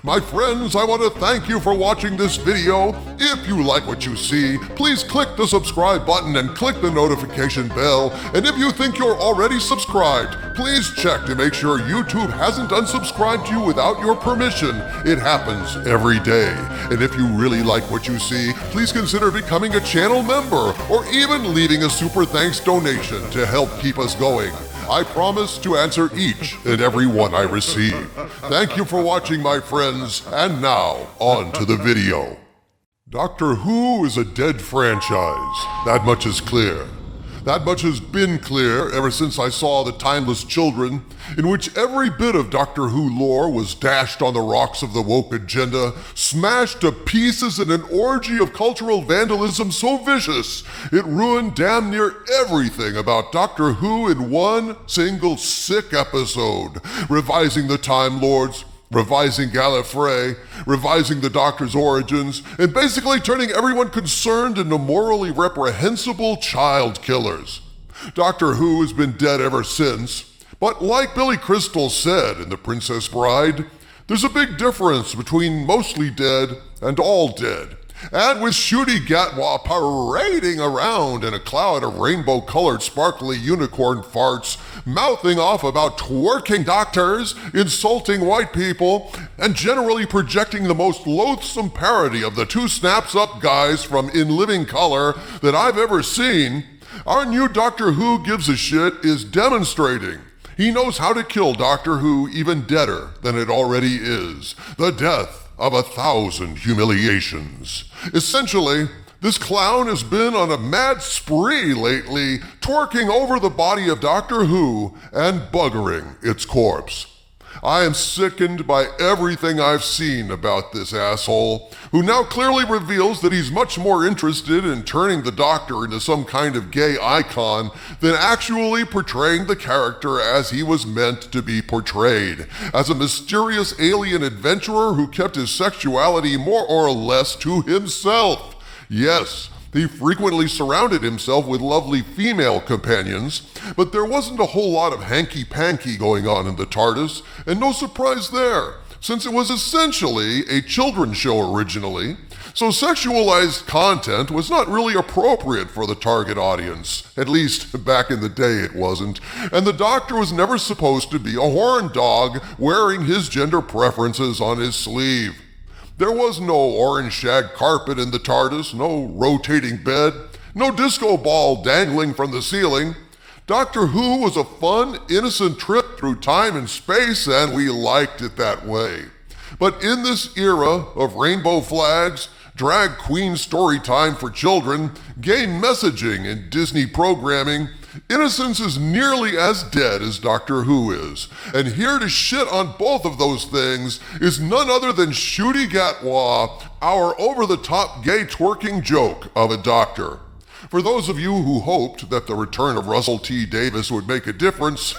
My friends, I want to thank you for watching this video. If you like what you see, please click the subscribe button and click the notification bell. And if you think you're already subscribed, please check to make sure YouTube hasn't unsubscribed you without your permission. It happens every day. And if you really like what you see, please consider becoming a channel member or even leaving a super thanks donation to help keep us going. I promise to answer each and every one I receive. Thank you for watching, my friends, and now, on to the video. Doctor Who is a dead franchise. That much is clear. That much has been clear ever since I saw The Timeless Children, in which every bit of Doctor Who lore was dashed on the rocks of the woke agenda, smashed to pieces in an orgy of cultural vandalism so vicious, it ruined damn near everything about Doctor Who in one single sick episode, revising the Time Lords, revising Gallifrey, revising the Doctor's origins, and basically turning everyone concerned into morally reprehensible child killers. Doctor Who has been dead ever since, but like Billy Crystal said in The Princess Bride, there's a big difference between mostly dead and all dead. And with Ncuti Gatwa parading around in a cloud of rainbow-colored sparkly unicorn farts, mouthing off about twerking doctors, insulting white people, and generally projecting the most loathsome parody of the two snaps-up guys from In Living Color that I've ever seen, our new Doctor Who Gives a Shit is demonstrating he knows how to kill Doctor Who even deader than it already is. The death of 1,000 humiliations. Essentially, this clown has been on a mad spree lately, twerking over the body of Doctor Who and buggering its corpse. I am sickened by everything I've seen about this asshole, who now clearly reveals that he's much more interested in turning the Doctor into some kind of gay icon than actually portraying the character as he was meant to be portrayed, as a mysterious alien adventurer who kept his sexuality more or less to himself. Yes, he frequently surrounded himself with lovely female companions, but there wasn't a whole lot of hanky-panky going on in the TARDIS, and no surprise there, since it was essentially a children's show originally, so sexualized content was not really appropriate for the target audience. At least, back in the day it wasn't, and the Doctor was never supposed to be a horn dog wearing his gender preferences on his sleeve. There was no orange shag carpet in the TARDIS, no rotating bed, no disco ball dangling from the ceiling. Doctor Who was a fun, innocent trip through time and space, and we liked it that way. But in this era of rainbow flags, drag queen story time for children, gay messaging, and Disney programming, innocence is nearly as dead as Doctor Who is. And here to shit on both of those things is none other than Ncuti Gatwa, our over-the-top gay twerking joke of a doctor. For those of you who hoped that the return of Russell T. Davies would make a difference,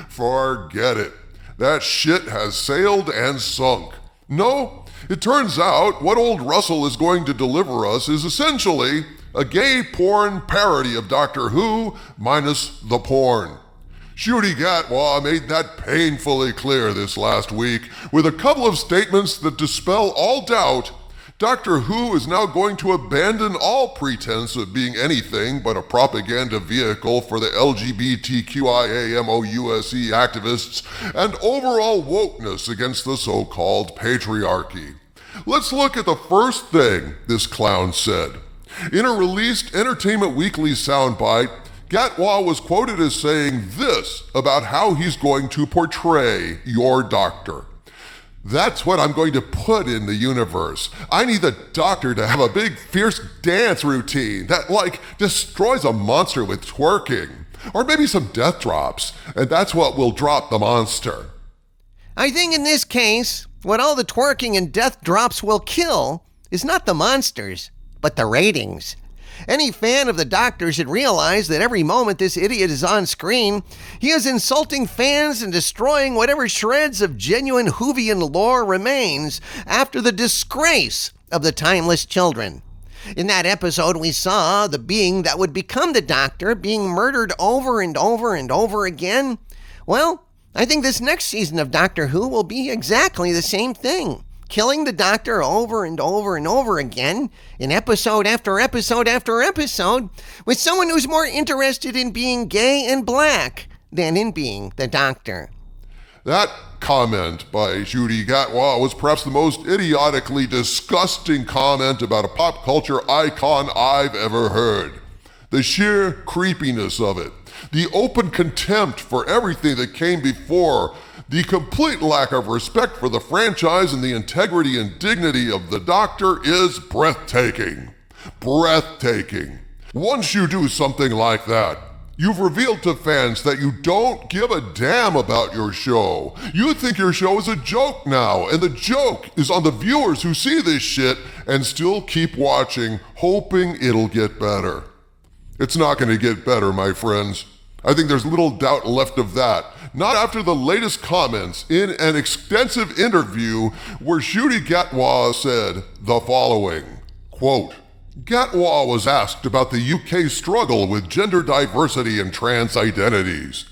forget it. That shit has sailed and sunk. No, it turns out what old Russell is going to deliver us is essentially a gay porn parody of Doctor Who minus the porn. Ncuti Gatwa made that painfully clear this last week with a couple of statements that dispel all doubt. Doctor Who is now going to abandon all pretense of being anything but a propaganda vehicle for the LGBTQIAMOUSE activists and overall wokeness against the so-called patriarchy. Let's look at the first thing this clown said. In a released Entertainment Weekly soundbite, Gatwa was quoted as saying this about how he's going to portray your Doctor. That's what I'm going to put in the universe. I need the Doctor to have a big, fierce dance routine that, destroys a monster with twerking. Or maybe some death drops, and that's what will drop the monster. I think in this case, what all the twerking and death drops will kill is not the monsters, but the ratings. Any fan of the Doctor should realize that every moment this idiot is on screen, he is insulting fans and destroying whatever shreds of genuine Whovian lore remains after the disgrace of the Timeless Children. In that episode, we saw the being that would become the Doctor being murdered over and over and over again. Well, I think this next season of Doctor Who will be exactly the same thing. killing the doctor over and over and over again, in episode after episode after episode, with someone who's more interested in being gay and black than in being the doctor. That comment by Ncuti Gatwa was perhaps the most idiotically disgusting comment about a pop culture icon I've ever heard. The sheer creepiness of it, the open contempt for everything that came before, the complete lack of respect for the franchise and the integrity and dignity of the Doctor is breathtaking. Breathtaking. Once you do something like that, you've revealed to fans that you don't give a damn about your show. You think your show is a joke now, and the joke is on the viewers who see this shit and still keep watching, hoping it'll get better. It's not going to get better, my friends. I think there's little doubt left of that. Not after the latest comments in an extensive interview where Ncuti Gatwa said the following, quote, Gatwa was asked about the UK's struggle with gender diversity and trans identities.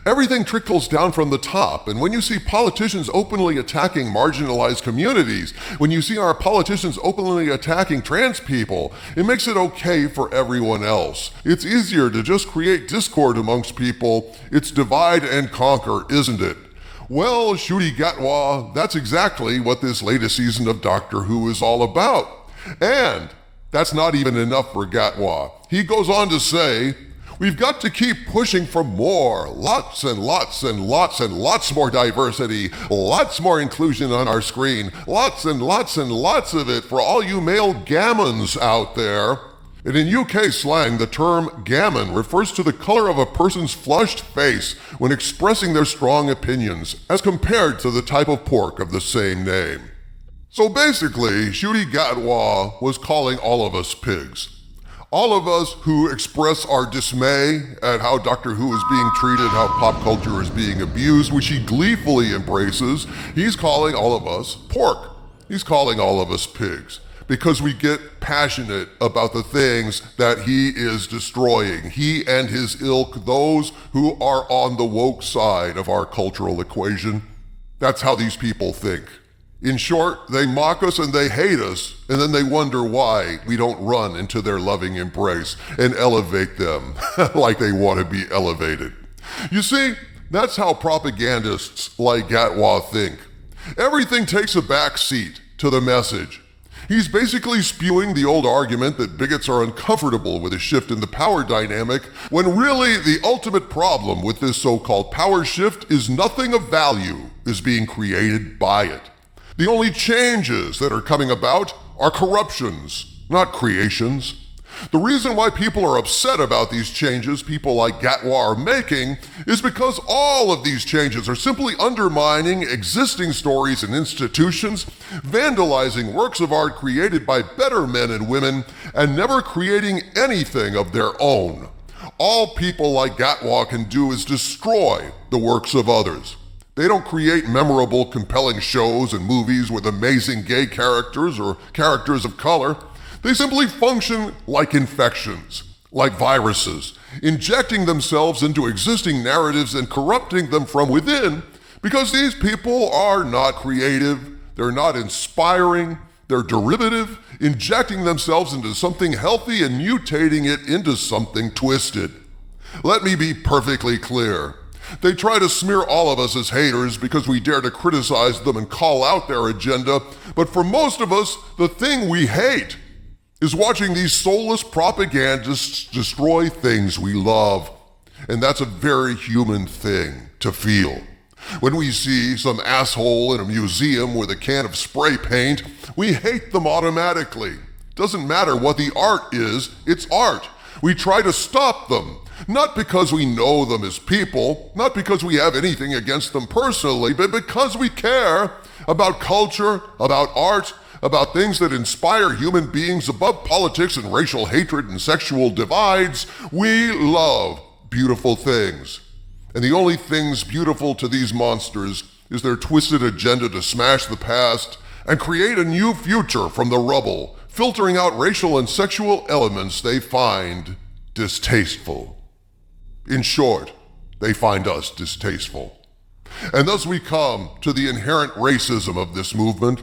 Everything trickles down from the top, and when you see politicians openly attacking marginalized communities, when you see our politicians openly attacking trans people, it makes it okay for everyone else. It's easier to just create discord amongst people. It's divide and conquer, isn't it? Well, Ncuti Gatwa, that's exactly what this latest season of Doctor Who is all about. And that's not even enough for Gatwa. He goes on to say, we've got to keep pushing for more, lots and lots and lots and lots more diversity, lots more inclusion on our screen, lots and lots and lots of it for all you male gammons out there. And in UK slang, the term gammon refers to the color of a person's flushed face when expressing their strong opinions, as compared to the type of pork of the same name. So basically, Ncuti Gatwa was calling all of us pigs. All of us who express our dismay at how Doctor Who is being treated, how pop culture is being abused, which he gleefully embraces, he's calling all of us pork. He's calling all of us pigs because we get passionate about the things that he is destroying. He and his ilk, those who are on the woke side of our cultural equation. That's how these people think. In short, they mock us and they hate us, and then they wonder why we don't run into their loving embrace and elevate them like they want to be elevated. You see, that's how propagandists like Gatwa think. Everything takes a back seat to the message. He's basically spewing the old argument that bigots are uncomfortable with a shift in the power dynamic, when really the ultimate problem with this so-called power shift is nothing of value is being created by it. The only changes that are coming about are corruptions, not creations. The reason why people are upset about these changes people like Gatwa are making is because all of these changes are simply undermining existing stories and institutions, vandalizing works of art created by better men and women, and never creating anything of their own. All people like Gatwa can do is destroy the works of others. They don't create memorable, compelling shows and movies with amazing gay characters or characters of color. They simply function like infections, like viruses, injecting themselves into existing narratives and corrupting them from within, because these people are not creative, they're not inspiring, they're derivative, injecting themselves into something healthy and mutating it into something twisted. Let me be perfectly clear. They try to smear all of us as haters because we dare to criticize them and call out their agenda, but for most of us, the thing we hate is watching these soulless propagandists destroy things we love. And that's a very human thing to feel. When we see some asshole in a museum with a can of spray paint, we hate them automatically. Doesn't matter what the art is, it's art. We try to stop them. Not because we know them as people, not because we have anything against them personally, but because we care about culture, about art, about things that inspire human beings above politics and racial hatred and sexual divides. We love beautiful things. And the only things beautiful to these monsters is their twisted agenda to smash the past and create a new future from the rubble, filtering out racial and sexual elements they find distasteful. In short, they find us distasteful. And thus we come to the inherent racism of this movement.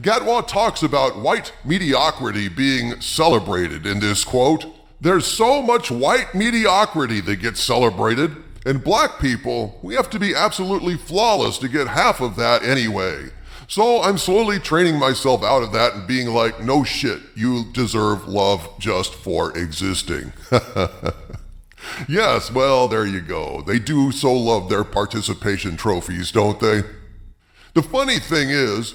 Gatwa talks about white mediocrity being celebrated in this quote. There's so much white mediocrity that gets celebrated, and black people, we have to be absolutely flawless to get half of that anyway. So I'm slowly training myself out of that and being like, no shit, you deserve love just for existing. Yes, well, there you go. They do so love their participation trophies, don't they? The funny thing is,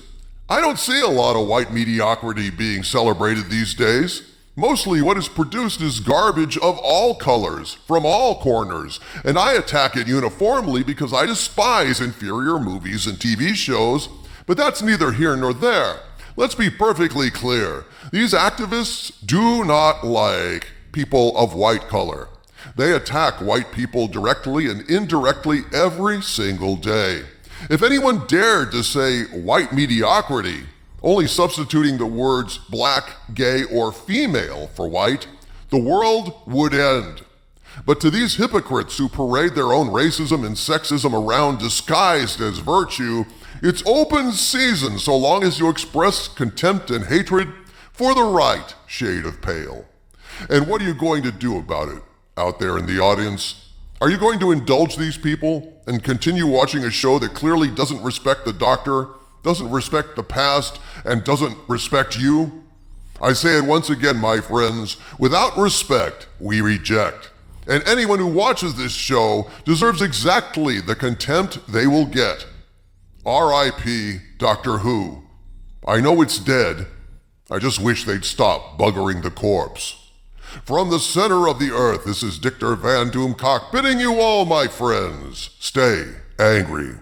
I don't see a lot of white mediocrity being celebrated these days. Mostly what is produced is garbage of all colors, from all corners, and I attack it uniformly because I despise inferior movies and TV shows, but that's neither here nor there. Let's be perfectly clear. These activists do not like people of white color. They attack white people directly and indirectly every single day. If anyone dared to say white mediocrity, only substituting the words black, gay, or female for white, the world would end. But to these hypocrites who parade their own racism and sexism around disguised as virtue, it's open season so long as you express contempt and hatred for the right shade of pale. And what are you going to do about it out there in the audience? Are you going to indulge these people and continue watching a show that clearly doesn't respect the doctor, doesn't respect the past, and doesn't respect you? I say it once again, my friends, without respect, we reject. And anyone who watches this show deserves exactly the contempt they will get. R.I.P. Doctor Who. I know it's dead. I just wish they'd stop buggering the corpse. From the center of the earth, this is Dictor Van Doomcock bidding you all, my friends, stay angry.